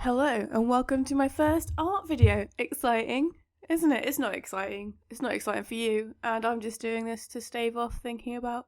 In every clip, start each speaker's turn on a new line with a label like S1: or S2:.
S1: Hello and welcome to my first art video. Exciting, isn't it? It's not exciting. It's not exciting for you, and I'm just doing this to stave off thinking about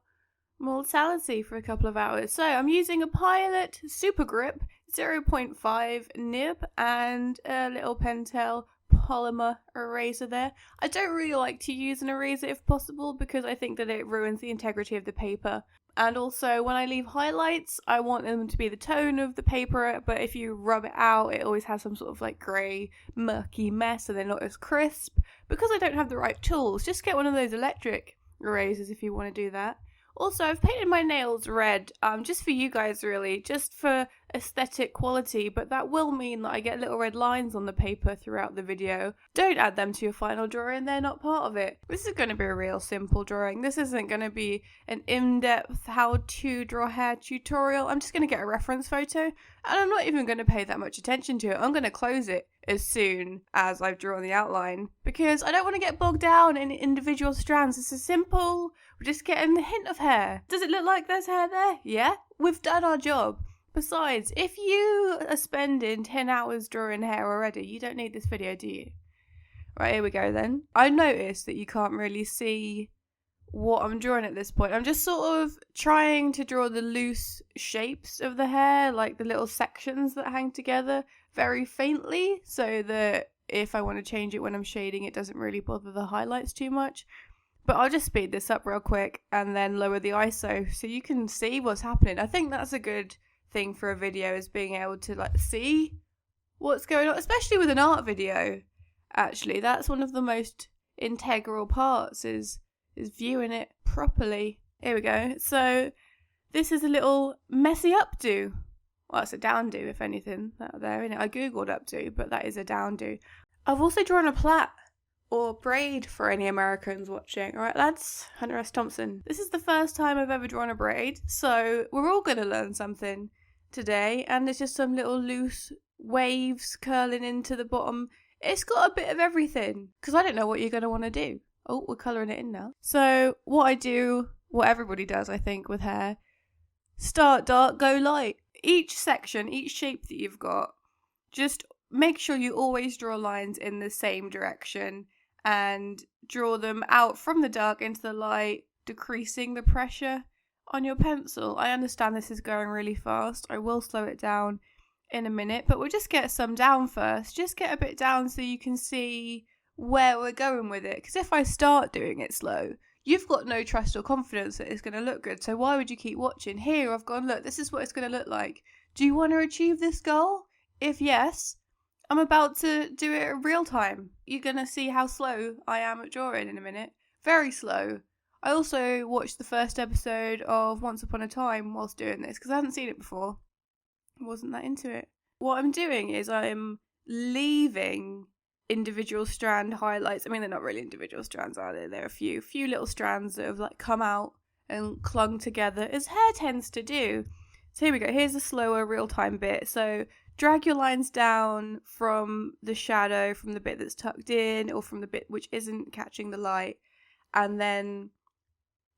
S1: mortality for a couple of hours. So I'm using a Pilot Super Grip 0.5 nib and a little Pentel polymer eraser there. I don't really like to use an eraser if possible because I think that it ruins the integrity of the paper. And also, when I leave highlights, I want them to be the tone of the paper, but if you rub it out, it always has some sort of like grey, murky mess, and they're not as crisp. Because I don't have the right tools, just get one of those electric erasers if you want to do that. Also, I've painted my nails red, just for you guys really, just for aesthetic quality, but that will mean that I get little red lines on the paper throughout the video. Don't add them to your final drawing, they're not part of it. This is going to be a real simple drawing. This isn't going to be an in-depth how to draw hair tutorial. I'm just going to get a reference photo, and I'm not even going to pay that much attention to it. I'm going to close it as soon as I've drawn the outline, because I don't want to get bogged down in individual strands. It's a simple, we're just getting the hint of hair. Does it look like there's hair there? Yeah, we've done our job. Besides, if you are spending 10 hours drawing hair already, you don't need this video, do you? Right, here we go then. I noticed that you can't really see what I'm drawing at this point. I'm just sort of trying to draw the loose shapes of the hair, like the little sections that hang together very faintly, so that if I want to change it when I'm shading, it doesn't really bother the highlights too much. But I'll just speed this up real quick and then lower the ISO so you can see what's happening. I think that's a good thing for a video, is being able to like see what's going on, especially with an art video. Actually, that's one of the most integral parts is viewing it properly. Here we go. So this is a little messy updo. Well, it's a downdo, if anything. That there, innit? I googled updo, but that is a downdo. I've also drawn a plait, or braid for any Americans watching. Alright, lads, Hunter S. Thompson. This is the first time I've ever drawn a braid, so we're all going to learn something today, and there's just some little loose waves curling into the bottom. It's got a bit of everything, because I don't know what you're going to want to do. Oh, we're colouring it in now. So what I do, what everybody does, I think, with hair, start dark, go light. Each section, each shape that you've got, just make sure you always draw lines in the same direction and draw them out from the dark into the light, decreasing the pressure on your pencil. I understand this is going really fast. I will slow it down in a minute, but we'll just get some down first. Just get a bit down so you can see where we're going with it. Because if I start doing it slow, you've got no trust or confidence that it's going to look good. So why would you keep watching? Here, I've gone, look, this is what it's going to look like. Do you want to achieve this goal? If yes, I'm about to do it in real time. You're going to see how slow I am at drawing in a minute. Very slow. I also watched the first episode of Once Upon a Time whilst doing this, because I hadn't seen it before. I wasn't that into it. What I'm doing is I'm leaving individual strand highlights. I mean, they're not really individual strands, are they? There are a few little strands that have like come out and clung together, as hair tends to do. So here we go. Here's a slower real-time bit. So drag your lines down from the shadow, from the bit that's tucked in, or from the bit which isn't catching the light, and then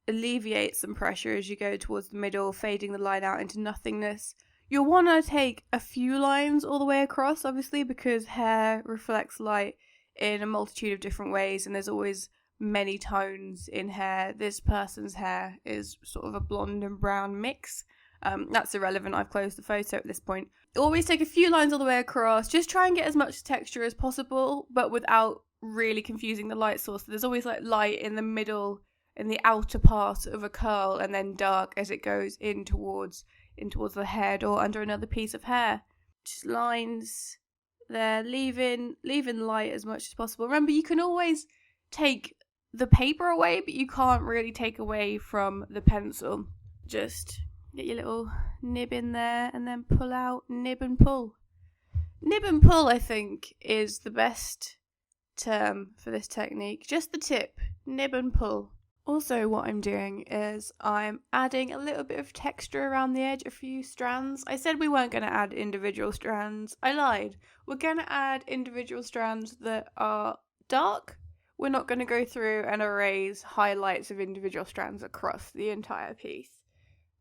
S1: alleviate some pressure as you go towards the middle, fading the line out into nothingness. You'll want to take a few lines all the way across, obviously, because hair reflects light in a multitude of different ways, and there's always many tones in hair. This person's hair is sort of a blonde and brown mix. That's irrelevant. I've closed the photo at this point. Always take a few lines all the way across. Just try and get as much texture as possible, but without really confusing the light source. There's always like light in the middle, in the outer part of a curl, and then dark as it goes in towards the head or under another piece of hair. Just lines there, leaving light as much as possible. Remember, you can always take the paper away, but you can't really take away from the pencil. Just get your little nib in there and then pull out, nib and pull. Nib and pull, I think, is the best term for this technique. Just the tip, nib and pull. Also, what I'm doing is I'm adding a little bit of texture around the edge, a few strands. I said we weren't going to add individual strands. I lied. We're going to add individual strands that are dark. We're not going to go through and erase highlights of individual strands across the entire piece.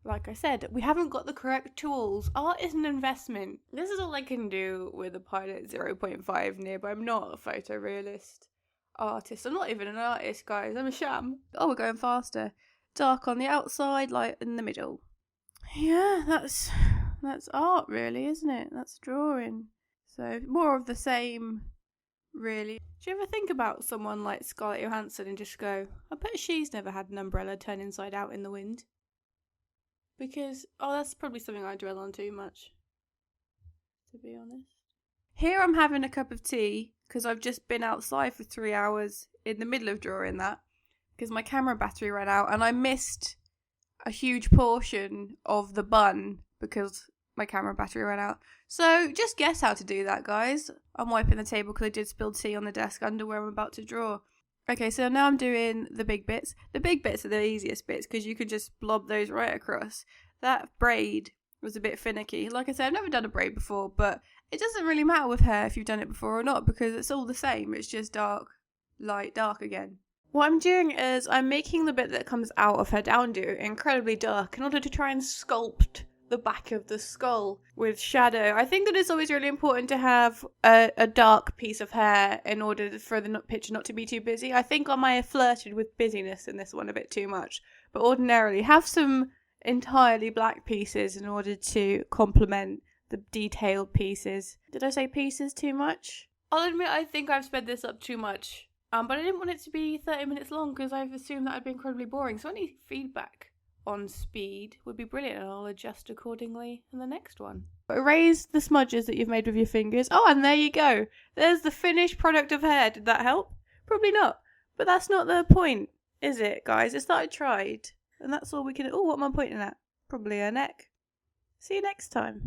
S1: like I said, we haven't got the correct tools. Art is an investment. This is all I can do with a Pilot 0.5 nib. I'm not a photorealist artist. I'm not even an artist, guys. I'm a sham. Oh, we're going faster. Dark on the outside, light in the middle. Yeah, that's art, really, isn't it? That's drawing. So more of the same, really. Do you ever think about someone like Scarlett Johansson and just go, I bet she's never had an umbrella turn inside out in the wind? Because, that's probably something I dwell on too much, to be honest. Here I'm having a cup of tea because I've just been outside for 3 hours in the middle of drawing that because my camera battery ran out and I missed a huge portion of the bun because my camera battery ran out. So just guess how to do that, guys. I'm wiping the table because I did spill tea on the desk under where I'm about to draw. Okay, so now I'm doing the big bits. The big bits are the easiest bits because you can just blob those right across. That braid was a bit finicky. Like I said, I've never done a braid before, but it doesn't really matter with hair if you've done it before or not because it's all the same. It's just dark, light, dark again. What I'm doing is I'm making the bit that comes out of her downdo incredibly dark in order to try and sculpt the back of the skull with shadow. I think that it's always really important to have a dark piece of hair in order for the picture not to be too busy. I think I might have flirted with busyness in this one a bit too much, but ordinarily have some entirely black pieces in order to complement the detailed pieces. Did I say pieces too much? I'll admit I think I've sped this up too much, but I didn't want it to be 30 minutes long because I've assumed that would be incredibly boring. So any feedback on speed would be brilliant and I'll adjust accordingly in the next one. Erase the smudges that you've made with your fingers. Oh, and there you go. There's the finished product of hair. Did that help? Probably not. But that's not the point, is it, guys? It's that I tried. And that's all we can... Oh, what am I pointing at? Probably her neck. See you next time.